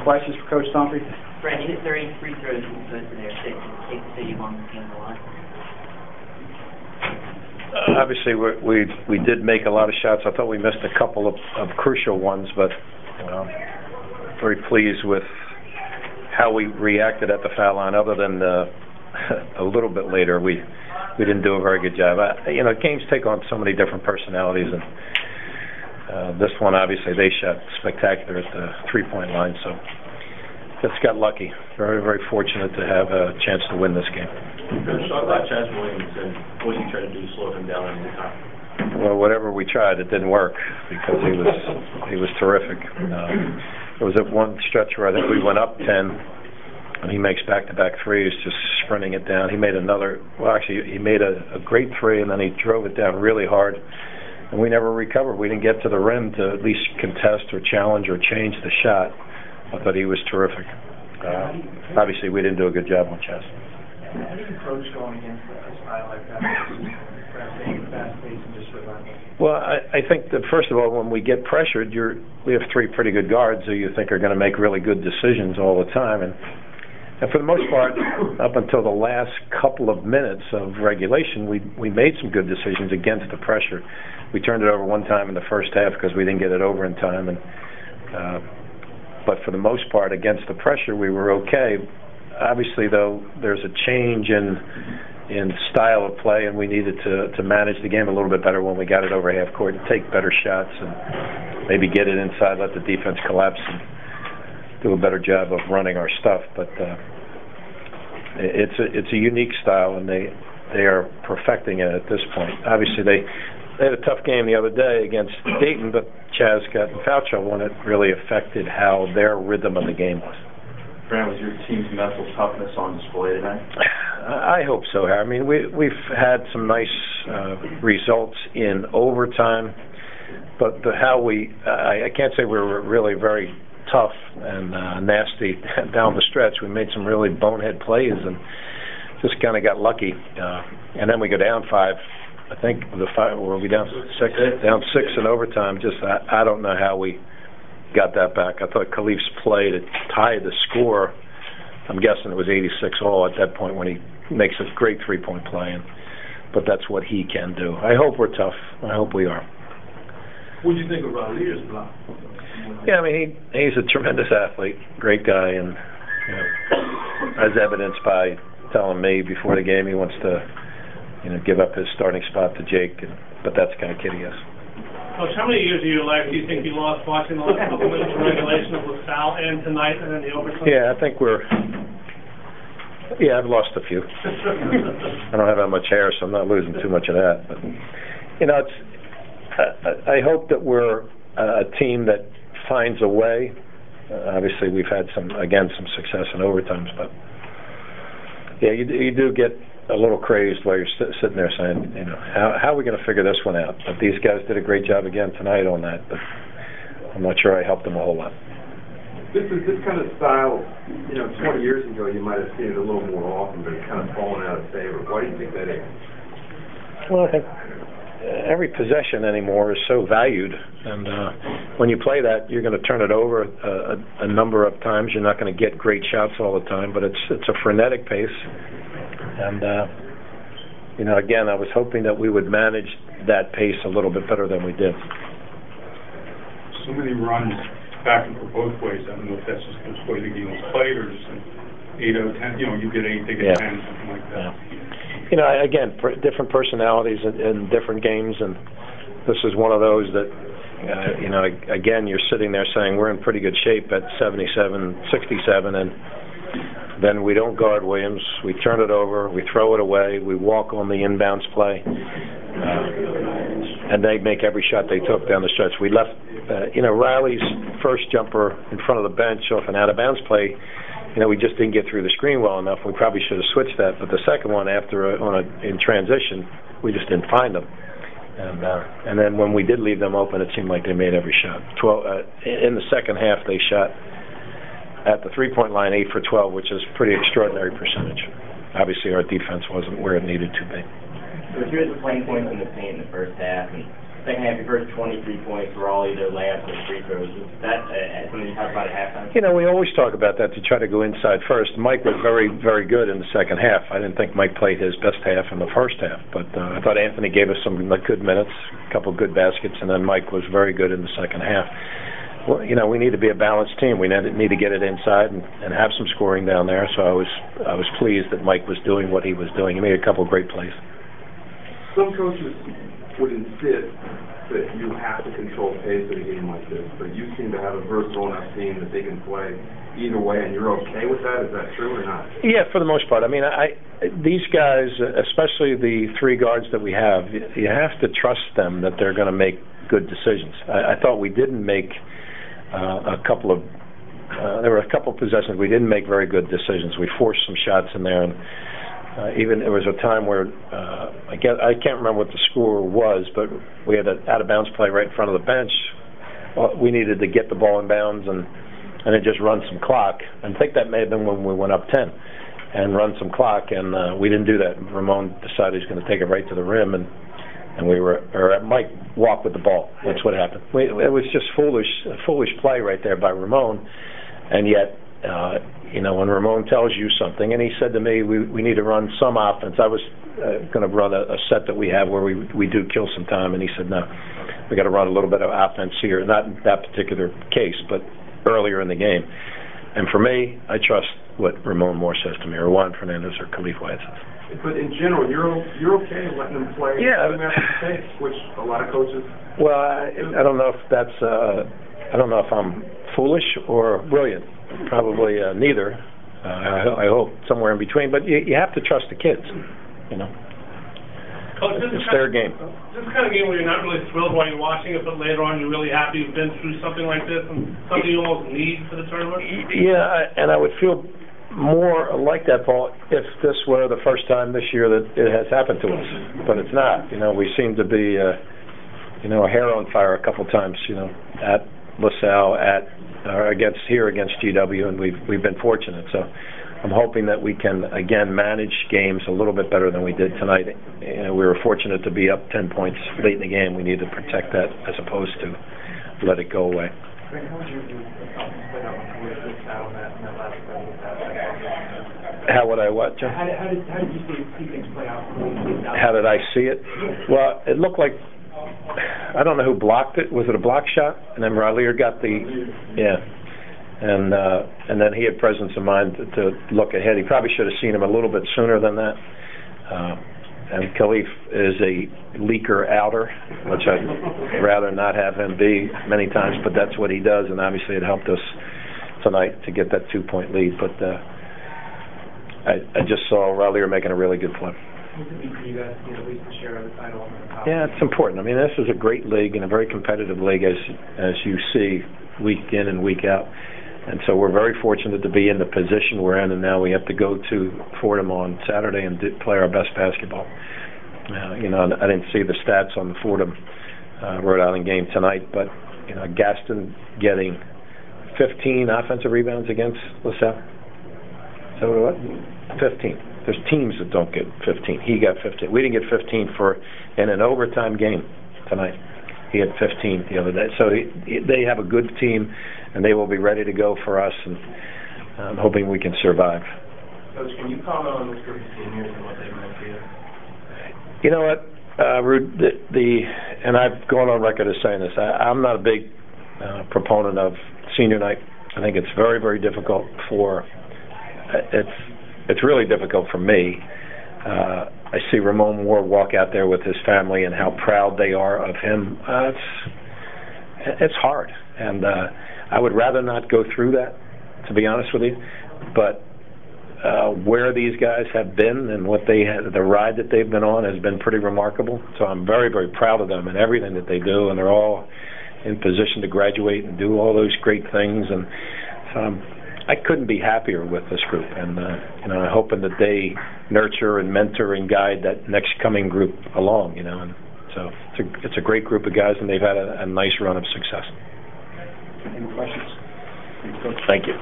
Questions for Coach Dunphy? Fran, you hit 30 free throws in the there. Safe to say you won the game a lot. Obviously, we did make a lot of shots. I thought we missed a couple of crucial ones, but very pleased with how we reacted at the foul line. Other than a little bit later, we didn't do a very good job. Games take on so many different personalities, and this one, obviously, they shot spectacular at the three-point line, so just got lucky. Very, very fortunate to have a chance to win this game. Talk about Chaz Williams and what you tried to do to slow him down in the time. Well, whatever we tried, it didn't work because he was terrific. There was at one stretch where I think we went up 10, and he makes back-to-back threes, just sprinting it down. He made another. Well, actually, he made a great three, and then he drove it down really hard, and we never recovered. We didn't get to the rim to at least contest or challenge or change the shot. I thought he was terrific. Obviously, we didn't do a good job on Chaz. How do you approach going against a style like that? Fast-paced and just well, I think that first of all, when we get pressured, we have three pretty good guards who you think are going to make really good decisions all the time, and for the most part, up until the last couple of minutes of regulation, we made some good decisions against the pressure. We turned it over one time in the first half because we didn't get it over in time, and but for the most part, against the pressure, we were okay. Obviously, though, there's a change in style of play, and we needed to manage the game a little bit better when we got it over half court and take better shots and maybe get it inside, let the defense collapse, and do a better job of running our stuff. But it's a unique style, and they are perfecting it at this point. Obviously, they had a tough game the other day against Dayton, but Chaz got in foul trouble, and it really affected how their rhythm of the game was. Fran, was your team's mental toughness on display tonight? I hope so. I mean, we've had some nice results in overtime, but I can't say we were really very tough and nasty down the stretch. We made some really bonehead plays and just kind of got lucky. And then we go down 5. I think were we down 6? Down 6 in overtime. Just I don't know how we got that back. I thought Khalif's play to tie the score, I'm guessing it was 86 all at that point when he makes a great three-point play. But that's what he can do. I hope we're tough. I hope we are. What do you think of Rodriguez's block? Yeah, I mean, he's a tremendous athlete, great guy, and as evidenced by telling me before the game he wants to give up his starting spot to Jake. But that's the kind of kid he is. Coach, how many years of your life do you think you lost watching the last couple minutes of regulation of LaSalle and tonight and then the overtime? Yeah, I think I've lost a few. I don't have that much hair, so I'm not losing too much of that. But, I hope that we're a team that finds a way. Obviously, we've had some success in overtimes, but yeah, you do get a little crazed while you're sitting there saying, how are we going to figure this one out? But these guys did a great job again tonight on that, but I'm not sure I helped them a whole lot. This kind of style, 20 years ago you might have seen it a little more often, but it's kind of fallen out of favor. Why do you think that is? Well, I think every possession anymore is so valued, and when you play that, you're going to turn it over a number of times. You're not going to get great shots all the time, but it's a frenetic pace. And, again, I was hoping that we would manage that pace a little bit better than we did. So many runs back and forth both ways. I don't know if that's just the way the game was played or just 8-0-10. You get 8, they get 10, something like that. Yeah. Again, different personalities in different games, and this is one of those that, again, you're sitting there saying we're in pretty good shape at 77, 67, and then we don't guard Williams. We turn it over. We throw it away. We walk on the inbounds play. And they make every shot they took down the stretch. We left, Riley's first jumper in front of the bench off an out-of-bounds play, we just didn't get through the screen well enough. We probably should have switched that. But the second one, in transition, we just didn't find them. And then when we did leave them open, it seemed like they made every shot. In the second half, they shot at the three-point line 8 for 12, which is a pretty extraordinary percentage. Obviously, our defense wasn't where it needed to be. So you had 20 points in the paint in the first half, and second half, your first 23 points were all either layups or free throws. Is that something you talk about at halftime? You know, we always talk about that, to try to go inside first. Mike was very, very good in the second half. I didn't think Mike played his best half in the first half, but I thought Anthony gave us some good minutes, a couple good baskets, and then Mike was very good in the second half. Well, you know, we need to be a balanced team. We need to get it inside and have some scoring down there. So I was pleased that Mike was doing what he was doing. He made a couple of great plays. Some coaches would insist that you have to control the pace of a game like this, but you seem to have a versatile enough team that they can play either way, and you're okay with that? Is that true or not? Yeah, for the most part. I mean, these guys, especially the three guards that we have, you have to trust them that they're going to make good decisions. I thought we didn't make there were a couple of possessions we didn't make very good decisions. We forced some shots in there, and even there was a time where I can't remember what the score was, but we had an out-of-bounds play right in front of the bench. We needed to get the ball in bounds and then just run some clock. I think that may have been when we went up 10 and run some clock, and we didn't do that. Ramon decided he's going to take it right to the rim, and Mike walked with the ball. That's what happened. It was just foolish play right there by Ramon, and yet, you know, when Ramon tells you something, and he said to me, we need to run some offense. I was going to run a set that we have where we do kill some time, and he said, no, we got to run a little bit of offense here, not in that particular case, but earlier in the game. And for me, I trust what Ramon Moore says to me, or Juan Fernandez, or Khalif White says. But in general, you're okay letting them play after the pace, which a lot of coaches. Well, I don't know if that's. I don't know if I'm foolish or brilliant. Probably neither. I hope somewhere in between. But you have to trust the kids. You know. Coach, it's their game. This is the kind of game where you're not really thrilled while you're watching it, but later on you're really happy you've been through something like this and something you almost need for the tournament. Yeah, and I would feel more like that, Paul, if this were the first time this year that it has happened to us, but it's not. You know, we seem to be, you know, a hair on fire a couple times. You know, at LaSalle, against GW, and we've been fortunate. So I'm hoping that we can again manage games a little bit better than we did tonight. You know, we were fortunate to be up 10 points late in the game. We need to protect that as opposed to let it go away. Fran, how would you split out on that last play with that? How would I what, John? How did you see things play out? How did I see it? Well, it looked like, I don't know who blocked it. Was it a block shot? And then Raleigh got and then he had presence of mind to look ahead. He probably should have seen him a little bit sooner than that. And Khalif is a leaker outer, which I'd rather not have him be many times, but that's what he does, and obviously it helped us tonight to get that 2-point lead. But I just saw Raleigh making a really good play. Yeah, it's important. I mean, this is a great league and a very competitive league, as you see week in and week out. And so we're very fortunate to be in the position we're in, and now we have to go to Fordham on Saturday and play our best basketball. You know, I didn't see the stats on the Fordham Rhode Island game tonight, but you know, Gaston getting 15 offensive rebounds against LaSalle. So what? 15. There's teams that don't get 15. He got 15. We didn't get 15 in an overtime game tonight. He had 15 the other day. So they have a good team, and they will be ready to go for us, and I'm hoping we can survive. Coach, can you comment on this group of seniors and what they meant to you? You know what, Rude, and I've gone on record as saying this, I'm not a big proponent of senior night. I think it's very, very difficult it's really difficult for me. I see Ramon Moore walk out there with his family and how proud they are of him. It's hard, and I would rather not go through that, to be honest with you. But where these guys have been and what they had, the ride that they've been on has been pretty remarkable. So I'm very, very proud of them and everything that they do, and they're all in position to graduate and do all those great things. And so I couldn't be happier with this group, and you know, I'm hoping that they nurture and mentor and guide that next coming group along. You know, and so it's a great group of guys, and they've had a nice run of success. Any questions? Thank you.